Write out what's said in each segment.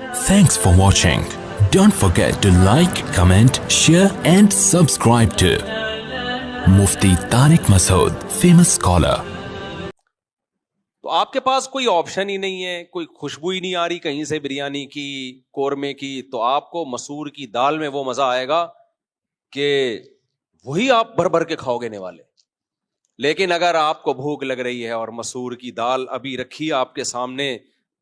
Thanks for watching. Don't forget to like, comment, share and subscribe to Mufti Tariq Masood, famous scholar. تو آپ کے پاس کوئی option ہی نہیں ہے, کوئی خوشبو ہی نہیں آ رہی کہیں سے بریانی کی, قورمے کی, تو آپ کو مسور کی دال میں وہ مزہ آئے گا کہ وہی آپ بھر بھر کے کھاؤ گے والے. لیکن اگر آپ کو بھوک لگ رہی ہے اور مسور کی دال ابھی رکھی آپ کے سامنے,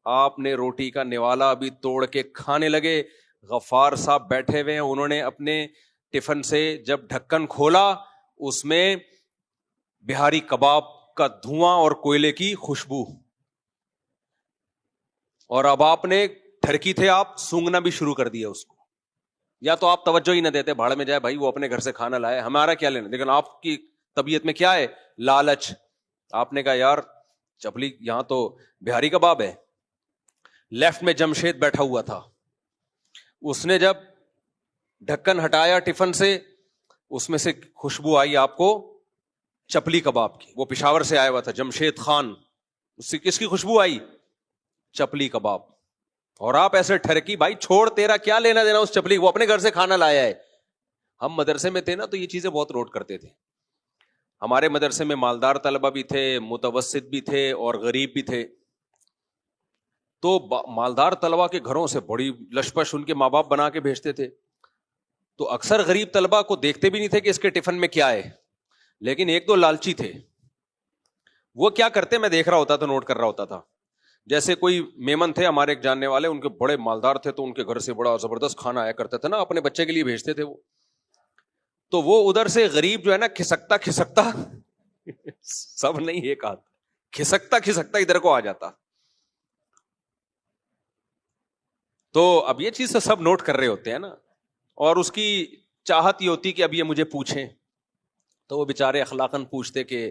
آپ نے روٹی کا نوالا ابھی توڑ کے کھانے لگے, غفار صاحب بیٹھے ہوئے ہیں, انہوں نے اپنے ٹفن سے جب ڈھکن کھولا اس میں بہاری کباب کا دھواں اور کوئلے کی خوشبو, اور اب آپ نے ٹھرکی تھے, آپ سونگنا بھی شروع کر دیا اس کو. یا تو آپ توجہ ہی نہ دیتے, بھاڑ میں جائے بھائی, وہ اپنے گھر سے کھانا لائے, ہمارا کیا لینا. لیکن آپ کی طبیعت میں کیا ہے, لالچ. آپ نے کہا یار چپلی, یہاں تو بہاری کباب ہے. لیفٹ میں جمشید بیٹھا ہوا تھا, اس نے جب ڈھکن ہٹایا ٹفن سے, اس میں سے خوشبو آئی آپ کو چپلی کباب کی. وہ پشاور سے آیا ہوا تھا جمشید خان, اس سے کس کی خوشبو آئی, چپلی کباب. اور آپ ایسے ٹھرکی, بھائی چھوڑ, تیرا کیا لینا دینا اس چپلی, وہ اپنے گھر سے کھانا لایا ہے. ہم مدرسے میں تھے نا تو یہ چیزیں بہت نوٹ کرتے تھے. ہمارے مدرسے میں مالدار طلبہ بھی تھے, متوسط بھی تھے اور غریب بھی تھے. تو مالدار طلبہ کے گھروں سے بڑی لشپش ان کے ماں باپ بنا کے بھیجتے تھے, تو اکثر غریب طلبہ کو دیکھتے بھی نہیں تھے کہ اس کے ٹفن میں کیا ہے. لیکن ایک دو لالچی تھے, وہ کیا کرتے, میں دیکھ رہا ہوتا تھا, نوٹ کر رہا ہوتا تھا. جیسے کوئی میمن تھے ہمارے ایک جاننے والے, ان کے بڑے مالدار تھے, تو ان کے گھر سے بڑا زبردست کھانا آیا کرتا تھا نا, اپنے بچے کے لیے بھیجتے تھے وہ. تو وہ ادھر سے غریب جو ہے نا, کھسکتا کھسکتا سب نہیں ایک آدھ, کھسکتا کھسکتا ادھر کو آ جاتا. تو اب یہ چیز تو سب نوٹ کر رہے ہوتے ہیں نا, اور اس کی چاہت یہ ہوتی کہ اب یہ مجھے پوچھیں. تو وہ بیچارے اخلاقاً پوچھتے کہ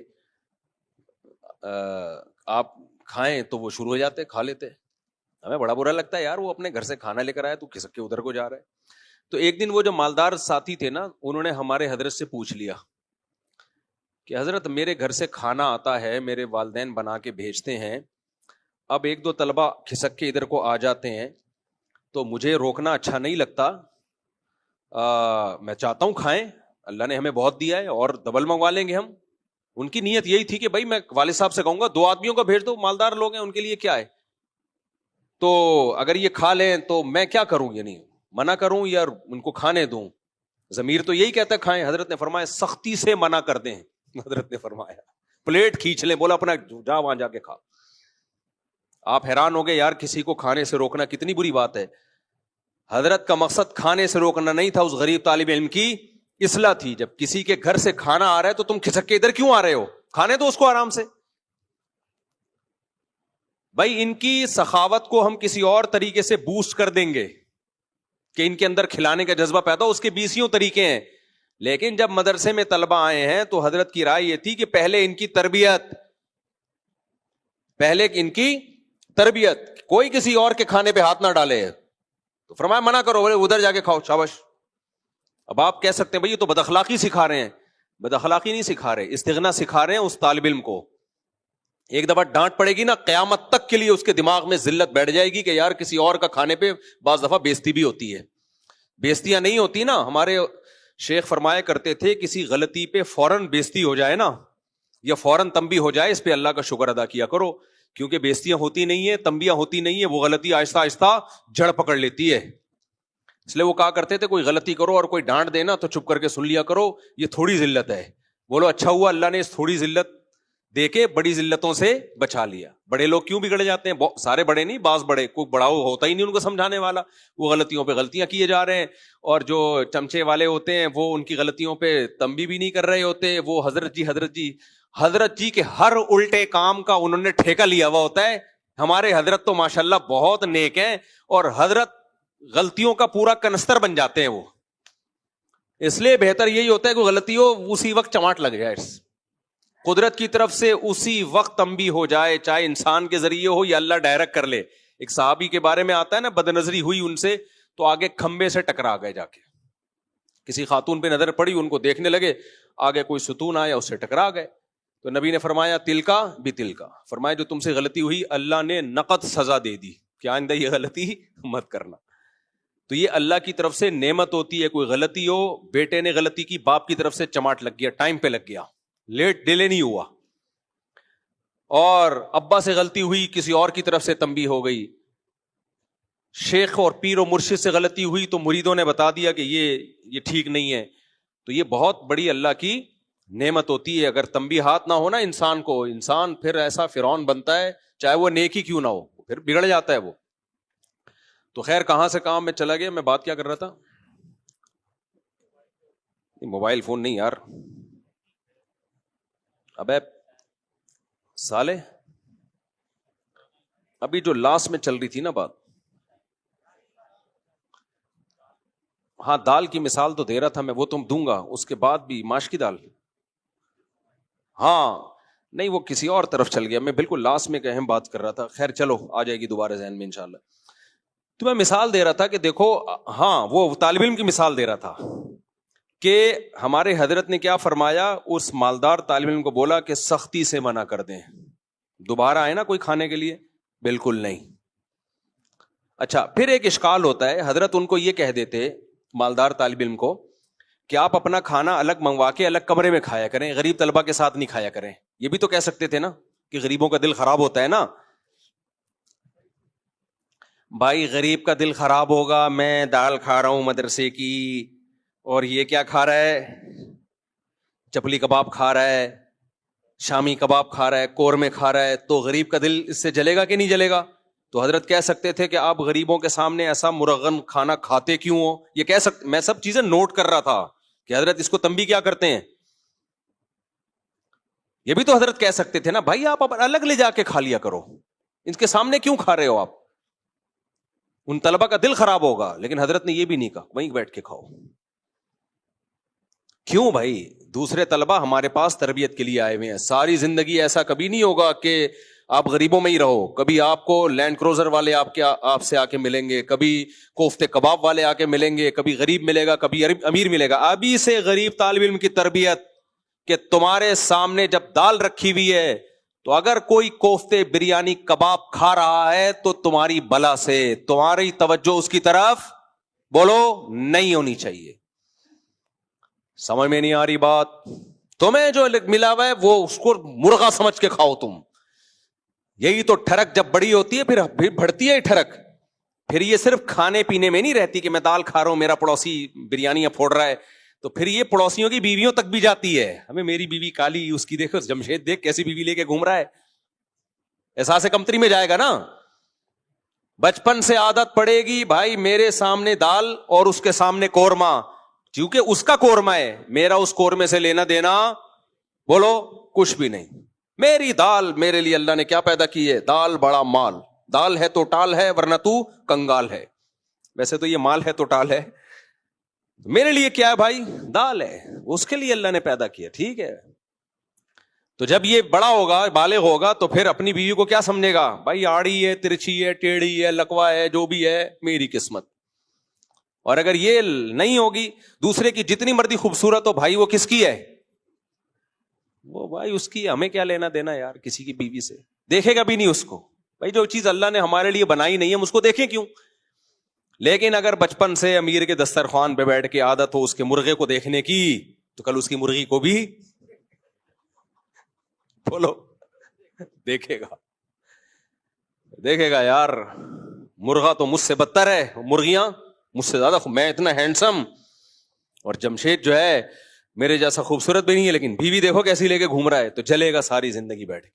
آپ کھائیں, تو وہ شروع ہو جاتے, کھا لیتے. ہمیں بڑا برا لگتا ہے یار, وہ اپنے گھر سے کھانا لے کر آیا, تو کھسک کے ادھر کو جا رہا ہے. تو ایک دن وہ جو مالدار ساتھی تھے نا, انہوں نے ہمارے حضرت سے پوچھ لیا کہ حضرت میرے گھر سے کھانا آتا ہے, میرے والدین بنا کے بھیجتے ہیں, اب ایک دو طلبہ کھسک کے ادھر کو آ جاتے ہیں, تو مجھے روکنا اچھا نہیں لگتا, میں چاہتا ہوں کھائیں, اللہ نے ہمیں بہت دیا ہے اور ڈبل منگوا لیں گے ہم. ان کی نیت یہی تھی کہ بھائی میں والد صاحب سے کہوں گا 2 آدمیوں کا بھیج دو, مالدار لوگ ہیں ان کے لیے کیا ہے, تو اگر یہ کھا لیں تو میں کیا کروں, یعنی منع کروں یا ان کو کھانے دوں. ضمیر تو یہی کہتا ہے کھائیں. حضرت نے فرمایا سختی سے منع کر دیں. حضرت نے فرمایا پلیٹ کھینچ لیں, بولا اپنا جا وہاں جا کے کھا. آپ حیران ہو گئے یار, کسی کو کھانے سے روکنا کتنی بری بات ہے. حضرت کا مقصد کھانے سے روکنا نہیں تھا, اس غریب طالب علم کی اصلاح تھی. جب کسی کے گھر سے کھانا آ رہا ہے تو تم کھسک کے ادھر کیوں آ رہے ہو, کھانے تو اس کو آرام سے. بھائی ان کی سخاوت کو ہم کسی اور طریقے سے بوسٹ کر دیں گے کہ ان کے اندر کھلانے کا جذبہ پیدا ہو, اس کے 20 طریقے ہیں. لیکن جب مدرسے میں طلبہ آئے ہیں تو حضرت کی رائے یہ تھی کہ پہلے ان کی تربیت, پہلے ان کی تربیت, کوئی کسی اور کے کھانے پہ ہاتھ نہ ڈالے. تو فرمایا منع کرو, بولے ادھر جا کے کھاؤ, شاباش. اب آپ کہہ سکتے ہیں بھائی یہ تو بد اخلاقی سکھا رہے ہیں. بد اخلاقی نہیں سکھا رہے, استغنا سکھا رہے ہیں اس طالب علم کو. ایک دفعہ ڈانٹ پڑے گی نا, قیامت تک کے لیے اس کے دماغ میں ذلت بیٹھ جائے گی کہ یار کسی اور کا کھانے پہ بعض دفعہ بےزتی بھی ہوتی ہے. بےزتیاں نہیں ہوتی نا, ہمارے شیخ فرمایا کرتے تھے کسی غلطی پہ فوراً بےزتی ہو جائے نا, یا فوراً تنبیہ ہو جائے, اس پہ اللہ کا شکر ادا کیا کرو, کیونکہ بےزتیاں ہوتی نہیں ہیں, تنبیہ ہوتی نہیں ہے, وہ غلطی آہستہ آہستہ جڑ پکڑ لیتی ہے. اس لیے وہ کہا کرتے تھے کوئی غلطی کرو اور کوئی ڈانٹ دینا تو چپ کر کے سن لیا کرو, یہ تھوڑی ذلت ہے. بولو اچھا ہوا اللہ نے اس تھوڑی ذلت دے کے بڑی ذلتوں سے بچا لیا. بڑے لوگ کیوں بگڑ جاتے ہیں, سارے بڑے نہیں, بعض بڑے, کوئی بڑا ہوتا ہی نہیں ان کو سمجھانے والا, وہ غلطیوں پہ غلطیاں کیے جا رہے ہیں. اور جو چمچے والے ہوتے ہیں وہ ان کی غلطیوں پہ تنبیہ بھی نہیں کر رہے ہوتے, وہ حضرت جی کے ہر الٹے کام کا انہوں نے ٹھیکہ لیا ہوا ہوتا ہے. ہمارے حضرت تو ماشاءاللہ بہت نیک ہیں, اور حضرت غلطیوں کا پورا کنستر بن جاتے ہیں وہ. اس لیے بہتر یہی ہوتا ہے کہ غلطی ہو اسی وقت چماٹ لگ جائے, قدرت کی طرف سے اسی وقت تنبیہ ہو جائے, چاہے انسان کے ذریعے ہو یا اللہ ڈائریکٹ کر لے. ایک صحابی کے بارے میں آتا ہے نا, بد نظری ہوئی ان سے تو آگے کھمبے سے ٹکرا گئے, جا کے کسی خاتون پہ نظر پڑی, ان کو دیکھنے لگے, آگے کوئی ستون آیا اس سے ٹکرا گئے. تو نبی نے فرمایا تل کا بھی تل کا, فرمایا جو تم سے غلطی ہوئی اللہ نے نقد سزا دے دی. کہ آئندہ یہ غلطی مت کرنا. تو یہ اللہ کی طرف سے نعمت ہوتی ہے. کوئی غلطی ہو, بیٹے نے غلطی کی, باپ کی طرف سے چماٹ لگ گیا, ٹائم پہ لگ گیا, لیٹ ڈیلے نہیں ہوا. اور ابا سے غلطی ہوئی, کسی اور کی طرف سے تنبیہ ہو گئی. شیخ اور پیر و مرشد سے غلطی ہوئی تو مریدوں نے بتا دیا کہ یہ ٹھیک نہیں ہے. تو یہ بہت بڑی اللہ کی نعمت ہوتی ہے. اگر تنبیہات نہ ہونا انسان کو, انسان پھر ایسا فرعون بنتا ہے, چاہے وہ نیکی کیوں نہ ہو, پھر بگڑ جاتا ہے وہ. تو خیر کہاں سے کام میں چلا گیا, میں بات کیا کر رہا تھا؟ موبائل فون نہیں یار, ابے سالے, ابھی جو لاسٹ میں چل رہی تھی نا بات, ہاں دال کی مثال تو دے رہا تھا میں, وہ تم دوں گا. اس کے بعد بھی ماش کی دال, ہاں نہیں وہ کسی اور طرف چل گیا, میں بالکل لاسٹ میں ایک اہم بات کر رہا تھا. خیر چلو آ جائے گی دوبارہ ذہن میں انشاءاللہ. تو میں مثال دے رہا تھا کہ دیکھو, ہاں وہ طالب علم کی مثال دے رہا تھا کہ ہمارے حضرت نے کیا فرمایا, اس مالدار طالب علم کو بولا کہ سختی سے منع کر دیں, دوبارہ آئے نا کوئی کھانے کے لیے, بالکل نہیں. اچھا پھر ایک اشکال ہوتا ہے, حضرت ان کو یہ کہہ دیتے مالدار طالب علم کو کہ آپ اپنا کھانا الگ منگوا کے الگ کمرے میں کھایا کریں, غریب طلبہ کے ساتھ نہیں کھایا کریں. یہ بھی تو کہہ سکتے تھے نا کہ غریبوں کا دل خراب ہوتا ہے نا. بھائی غریب کا دل خراب ہوگا, میں دال کھا رہا ہوں مدرسے کی اور یہ کیا کھا رہا ہے, چپلی کباب کھا رہا ہے, شامی کباب کھا رہا ہے, قورمے کھا رہا ہے, تو غریب کا دل اس سے جلے گا کہ نہیں جلے گا؟ تو حضرت کہہ سکتے تھے کہ آپ غریبوں کے سامنے ایسا مرغن کھانا کھاتے کیوں ہو, یہ کہہ سکتے. میں سب چیزیں نوٹ کر رہا تھا کہ حضرت اس کو تنبیہ کیا کرتے ہیں. یہ بھی تو حضرت کہہ سکتے تھے نا, بھائی آپ الگ لے جا کے کھا لیا کرو, ان کے سامنے کیوں کھا رہے ہو آپ, ان طلبہ کا دل خراب ہوگا. لیکن حضرت نے یہ بھی نہیں کہا وہیں بیٹھ کے کھاؤ. کیوں بھائی, دوسرے طلبہ ہمارے پاس تربیت کے لیے آئے ہوئے ہیں. ساری زندگی ایسا کبھی نہیں ہوگا کہ آپ غریبوں میں ہی رہو. کبھی آپ کو لینڈ کروزر والے آپ سے آ کے ملیں گے, کبھی کوفتے کباب والے آ کے ملیں گے, کبھی غریب ملے گا, کبھی امیر ملے گا. ابھی سے غریب طالب علم کی تربیت کہ تمہارے سامنے جب دال رکھی ہوئی ہے تو اگر کوئی کوفتے بریانی کباب کھا رہا ہے تو تمہاری بلا سے تمہاری توجہ اس کی طرف بولو نہیں ہونی چاہیے. سمجھ میں نہیں آ رہی بات؟ تمہیں جو ملا ہوا ہے وہ اس کو مرغا سمجھ کے کھاؤ تم. یہی تو ٹھڑک جب بڑی ہوتی ہے پھر بڑھتی ہے ٹھڑک. پھر یہ صرف کھانے پینے میں نہیں رہتی کہ میں دال کھا رہا ہوں, میرا پڑوسی بریانیاں پھوڑ رہا ہے, تو پھر یہ پڑوسیوں کی بیویوں تک بھی جاتی ہے. ہمیں میری بیوی کالی, اس کی دیکھو جمشید دیکھ کیسی بیوی لے کے گھوم رہا ہے, احساس کمتری میں جائے گا نا. بچپن سے عادت پڑے گی بھائی میرے سامنے دال اور اس کے سامنے قورمہ, کیونکہ اس کا قورمہ ہے, میرا اس قورمے سے لینا دینا بولو کچھ بھی نہیں. میری دال میرے لیے اللہ نے کیا پیدا کی ہے, دال بڑا مال. دال ہے تو ٹال ہے ورنہ تو کنگال ہے. ویسے تو یہ مال ہے تو ٹال ہے, میرے لیے کیا ہے بھائی, دال ہے. اس کے لیے اللہ نے پیدا کیا, ٹھیک ہے. تو جب یہ بڑا ہوگا بالغ ہوگا تو پھر اپنی بیوی کو کیا سمجھے گا, بھائی آڑی ہے, ترچھی ہے, ٹیڑھی ہے, لکوا ہے, جو بھی ہے میری قسمت. اور اگر یہ نہیں ہوگی, دوسرے کی جتنی مرضی خوبصورت ہو بھائی وہ کس کی ہے, وہ بھائی اس کی, ہمیں کیا لینا دینا یار کسی کی بیوی سے. دیکھے گا بھی نہیں اس کو. بھائی جو چیز اللہ نے ہمارے لیے بنائی نہیں ہے ہم اس کو دیکھیں کیوں. لیکن اگر بچپن سے امیر کے دسترخوان پہ بیٹھ کے عادت ہو اس کے مرغے کو دیکھنے کی, تو کل اس کی مرغی کو بھی بولو دیکھے گا یار, مرغا تو مجھ سے بدتر ہے, مرغیاں مجھ سے زیادہ, میں اتنا ہینڈسم اور جمشید جو ہے میرے جیسا خوبصورت بھی نہیں ہے, لیکن بیوی دیکھو کیسی لے کے گھوم رہا ہے. تو جلے گا ساری زندگی بیٹھ کے,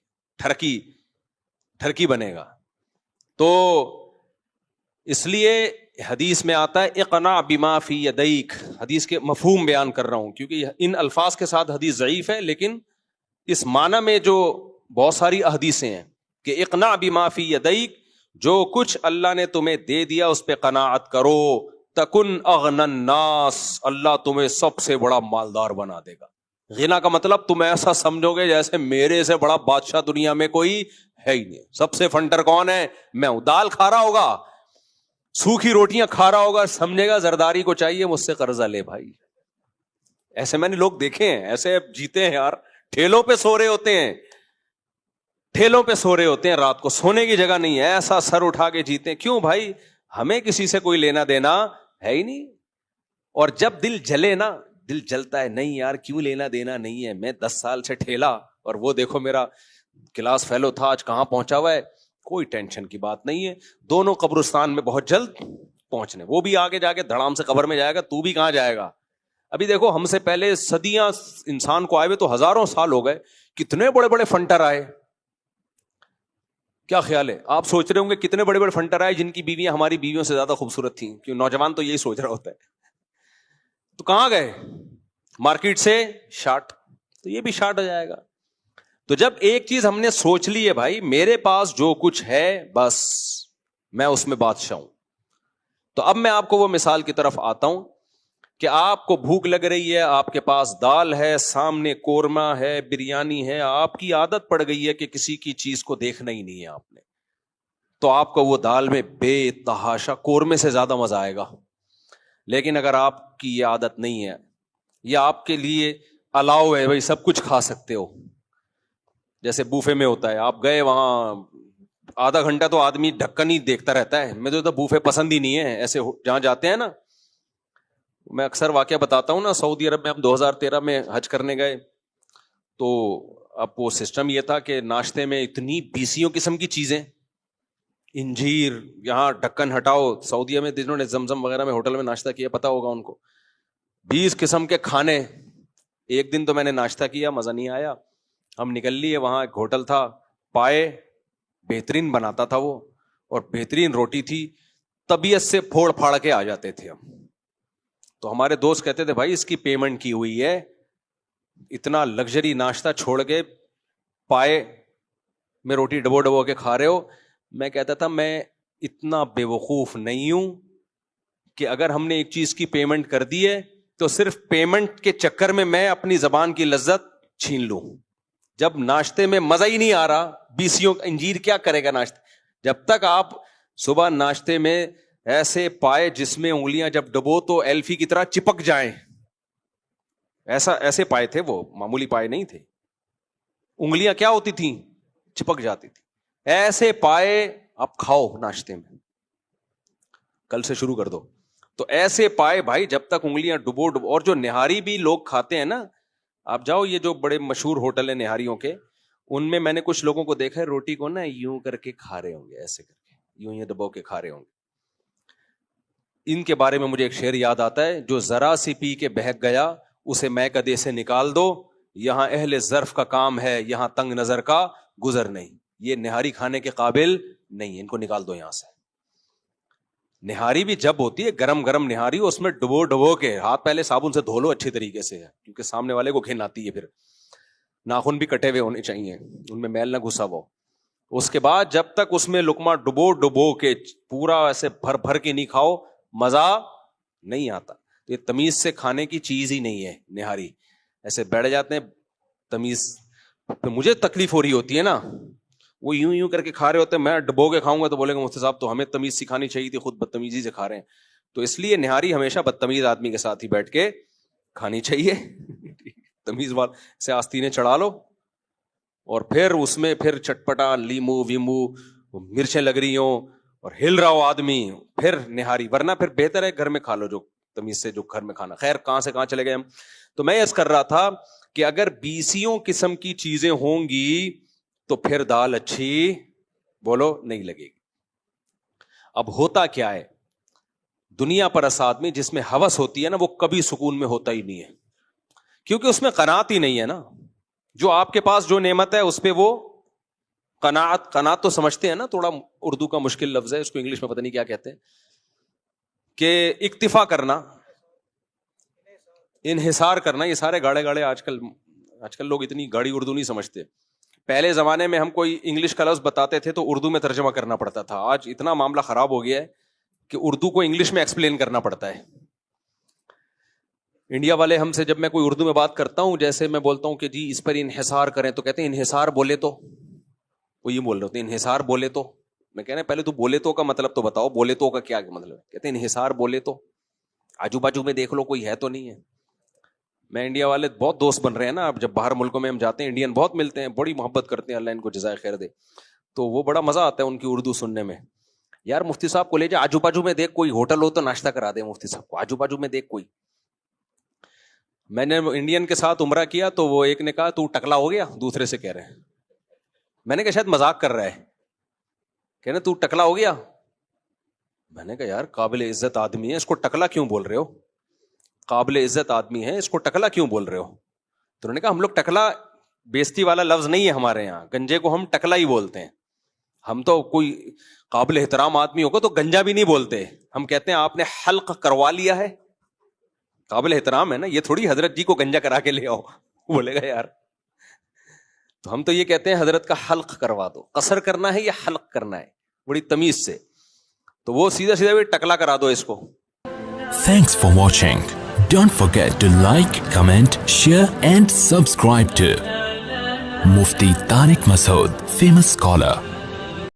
ٹھرکی بنے گا. تو اس لیے حدیث میں آتا ہے اقنع بما فی یدیک, حدیث کے مفہوم بیان کر رہا ہوں کیونکہ ان الفاظ کے ساتھ حدیث ضعیف ہے, لیکن اس معنی میں جو بہت ساری احادیثیں ہیں کہ اقنع بما فی یدیک, جو کچھ اللہ نے تمہیں دے دیا اس پہ قناعت کرو. تکن اغنى الناس, اللہ تمہیں سب سے بڑا مالدار بنا دے گا. غنا کا مطلب تم ایسا سمجھو گے جیسے میرے سے بڑا بادشاہ دنیا میں کوئی ہے ہی نہیں. سب سے فنٹر کون ہے, میں ہوں. دال کھا رہا ہوگا, سوکھی روٹیاں کھا رہا ہوگا, سمجھے گا زرداری کو چاہیے مجھ سے قرضہ لے بھائی. ایسے میں نے لوگ دیکھے ہیں, ایسے جیتے ہیں یار, ٹھیلوں پہ سو رہے ہوتے ہیں. ٹھیلوں پہ سو رہے ہوتے ہیں رات کو, سونے کی جگہ نہیں ہے, ایسا سر اٹھا کے جیتے ہیں. کیوں بھائی؟ ہمیں کسی سے کوئی لینا دینا ہے ہی نہیں. اور جب دل جلے نا, دل جلتا ہے, نہیں یار کیوں لینا دینا نہیں ہے, میں 10 سال سے ٹھیلا اور وہ دیکھو میرا کلاس فیلو تھا آج کہاں پہنچا ہوا ہے. کوئی ٹینشن کی بات نہیں ہے, دونوں قبرستان میں بہت جلد پہنچنے. وہ بھی آگے جا کے دھڑام سے قبر میں جائے گا, تو بھی کہاں جائے گا. ابھی دیکھو ہم سے پہلے صدیاں انسان کو آئے ہوئے تو ہزاروں سال ہو گئے, کتنے بڑے بڑے فنٹر آئے. کیا خیال ہے؟ آپ سوچ رہے ہوں گے کتنے بڑے بڑے فنٹر آئے جن کی بیویاں ہماری بیویوں سے زیادہ خوبصورت تھیں. کیوں؟ نوجوان تو یہی سوچ رہا ہوتا ہے. تو کہاں گئے؟ مارکیٹ سے شارٹ. تو یہ بھی شارٹ ہو جائے گا. تو جب ایک چیز ہم نے سوچ لی ہے بھائی میرے پاس جو کچھ ہے بس میں اس میں بادشاہ ہوں, تو اب میں آپ کو وہ مثال کی طرف آتا ہوں کہ آپ کو بھوک لگ رہی ہے, آپ کے پاس دال ہے, سامنے قورمہ ہے, بریانی ہے, آپ کی عادت پڑ گئی ہے کہ کسی کی چیز کو دیکھنا ہی نہیں ہے آپ نے, تو آپ کو وہ دال میں بے تحاشا قورمے سے زیادہ مزہ آئے گا. لیکن اگر آپ کی یہ عادت نہیں ہے, یا آپ کے لیے الاؤ ہے بھائی سب کچھ کھا سکتے ہو, جیسے بوفے میں ہوتا ہے, آپ گئے وہاں آدھا گھنٹہ تو آدمی ڈھکن ہی دیکھتا رہتا ہے. میں تو بوفے پسند ہی نہیں ہے ایسے جہاں جاتے ہیں نا. میں اکثر واقعہ بتاتا ہوں نا, سعودی عرب میں ہم 2013 میں حج کرنے گئے, تو اب وہ سسٹم یہ تھا کہ ناشتے میں اتنی 20 قسم کی چیزیں, انجیر, یہاں ڈھکن ہٹاؤ. سعودیہ میں جنہوں نے زمزم وغیرہ میں ہوٹل میں ناشتہ کیا پتا ہوگا ان کو, 20 قسم کے کھانے. ایک دن تو میں نے ناشتہ کیا, مزہ نہیں آیا. ہم نکل لیے, وہاں ایک ہوٹل تھا, پائے بہترین بناتا تھا وہ, اور بہترین روٹی تھی, طبیعت سے پھوڑ پھاڑ کے آ جاتے تھے ہم. تو ہمارے دوست کہتے تھے بھائی اس کی پیمنٹ کی ہوئی ہے, اتنا لگژری ناشتہ چھوڑ کے پائے میں روٹی ڈبو ڈبو کے کھا رہے ہو. میں کہتا تھا میں اتنا بے وقوف نہیں ہوں کہ اگر ہم نے ایک چیز کی پیمنٹ کر دی ہے تو صرف پیمنٹ کے چکر میں میں اپنی زبان کی لذت چھین لوں. جب ناشتے میں مزہ ہی نہیں آ رہا, 20 انجیر کیا کرے گا ناشتے. جب تک آپ صبح ناشتے میں ایسے پائے جس میں انگلیاں جب ڈبو تو ایلفی کی طرح چپک جائیں, ایسے پائے تھے وہ, معمولی پائے نہیں تھے. انگلیاں کیا ہوتی تھیں؟ چپک جاتی تھی. ایسے پائے آپ کھاؤ ناشتے میں, کل سے شروع کر دو. تو ایسے پائے بھائی جب تک انگلیاں ڈبو. اور جو نہاری بھی لوگ کھاتے ہیں نا, آپ جاؤ یہ جو بڑے مشہور ہوٹل ہیں نہاریوں کے, ان میں نے کچھ لوگوں کو دیکھا ہے روٹی کو نا یوں کر کے کھا رہے ہوں گے, ایسے کر کے یوں دبو کے کھا رہے ہوں گے. ان کے بارے میں مجھے ایک شعر یاد آتا ہے, جو ذرا سی پی کے بہک گیا اسے میں کدے سے نکال دو, یہاں اہل ظرف کا کام ہے یہاں تنگ نظر کا گزر نہیں. یہ نہاری کھانے کے قابل نہیں, ان کو نکال دو یہاں سے. نہاری بھی جب ہوتی ہے گرم گرم نہاری, اس میں ڈبو ڈبو کے ہاتھ پہلے صابن سے دھو لو اچھی طریقے سے, کیونکہ سامنے والے کو گھن آتی ہے. پھر ناخن بھی کٹے ہوئے ہونے چاہیے, ان میں میل نہ گھسا ہو. اس کے بعد جب تک اس میں لقمہ ڈبو ڈبو کے پورا ایسے بھر بھر کے نہیں کھاؤ مزہ نہیں آتا. تو یہ تمیز سے کھانے کی چیز ہی نہیں ہے نہاری. ایسے بیٹھ جاتے ہیں تمیز, تو مجھے تکلیف ہو رہی ہوتی ہے نا, وہ یوں کر کے کھا رہے ہوتے ہیں, میں ڈبو کے کھاؤں گا تو بولے گا مفتی صاحب تو ہمیں تمیز سکھانی چاہیے تھی, خود بدتمیزی سے کھا رہے ہیں. تو اس لیے نہاری ہمیشہ بدتمیز آدمی کے ساتھ ہی بیٹھ کے کھانی چاہیے. تمیز وال سے آستینیں چڑھا لو, اور پھر اس میں پھر چٹپٹا لیمو ویمو مرچیں لگ رہی ہوں اور ہل رہا ہو آدمی, پھر نہاری. ورنہ پھر بہتر ہے گھر میں کھا لو جو تمیز سے جو گھر میں کھانا. خیر کہاں سے کہاں چلے گئے ہم. تو میں عرض کر رہا تھا کہ اگر 20 قسم کی چیزیں ہوں گی تو پھر دال اچھی بولو نہیں لگے گی. اب ہوتا کیا ہے دنیا پر اس آدمی جس میں ہوس ہوتی ہے نا, وہ کبھی سکون میں ہوتا ہی نہیں ہے, کیونکہ اس میں قناعت ہی نہیں ہے نا. جو آپ کے پاس جو نعمت ہے اس پہ وہ قناعت تو سمجھتے ہیں نا, تھوڑا اردو کا مشکل لفظ ہے, اس کو انگلش میں پتہ نہیں کیا کہتے ہیں, کہ اکتفا کرنا, انحصار کرنا. یہ سارے گاڑے گاڑے آج کل لوگ اتنی گاڑی اردو نہیں سمجھتے. پہلے زمانے میں ہم کوئی انگلش کا لفظ بتاتے تھے تو اردو میں ترجمہ کرنا پڑتا تھا. آج اتنا معاملہ خراب ہو گیا ہے کہ اردو کو انگلش میں ایکسپلین کرنا پڑتا ہے. انڈیا والے ہم سے جب میں کوئی اردو میں بات کرتا ہوں, جیسے میں بولتا ہوں کہ جی اس پر انحصار کریں, تو کہتے ہیں انحصار بولے تو, وہ یہ بول رہے ہوتے ہیں انحصار بولے تو. میں کہہ رہا پہلے تو بولے تو کا مطلب تو بتاؤ, بولے تو کا کیا مطلب ہے. کہتے ہیں انحصار بولے تو, آجو باجو میں دیکھ لو کوئی ہے تو نہیں ہے. میں انڈیا والے بہت دوست بن رہے ہیں نا, اب جب باہر ملکوں میں ہم جاتے ہیں انڈین بہت ملتے ہیں, بڑی محبت کرتے ہیں, اللہ ان کو جزائے خیر دے. تو وہ بڑا مزہ آتا ہے ان کی اردو سننے میں. یار مفتی صاحب کو لے جا, آجو بازو میں دیکھ کوئی ہوٹل ہو تو ناشتہ کرا دے مفتی صاحب کو, آجو بازو میں دیکھ کوئی. میں نے انڈین کے ساتھ عمرہ کیا تو وہ ایک نے کہا تو ٹکلا ہو گیا, دوسرے سے کہہ رہے ہیں. میں نے کہا شاید مذاق کر رہا ہے, کہنا تو ٹکلا ہو گیا. میں نے کہا یار قابل عزت آدمی ہے, اس کو ٹکلا کیوں بول رہے ہو, قابل عزت آدمی ہے, اس کو ٹکلا کیوں بول رہے ہو. تو انہوں نے کہا ہم لوگ ٹکلا بیزتی والا لفظ نہیں ہے ہمارے یہاں, گنجے کو ہم ٹکلا ہی بولتے ہیں. ہم تو کوئی قابل احترام آدمی ہوگا تو گنجا بھی نہیں بولتے, ہم کہتے ہیں آپ نے حلق کروا لیا ہے, قابل احترام ہے نا, یہ تھوڑی حضرت جی کو گنجا کرا کے لے آؤ. بولے گا یار, تو ہم تو یہ کہتے ہیں حضرت کا حلق کروا دو. قصر کرنا ہے یا حلق کرنا ہے, بڑی تمیز سے. تو وہ سیدھا سیدھا بھی ٹکلا کرا دو اس کو. Thanks for watching. Don't forget to like, comment, share and subscribe to Mufti Tariq Masood, famous scholar.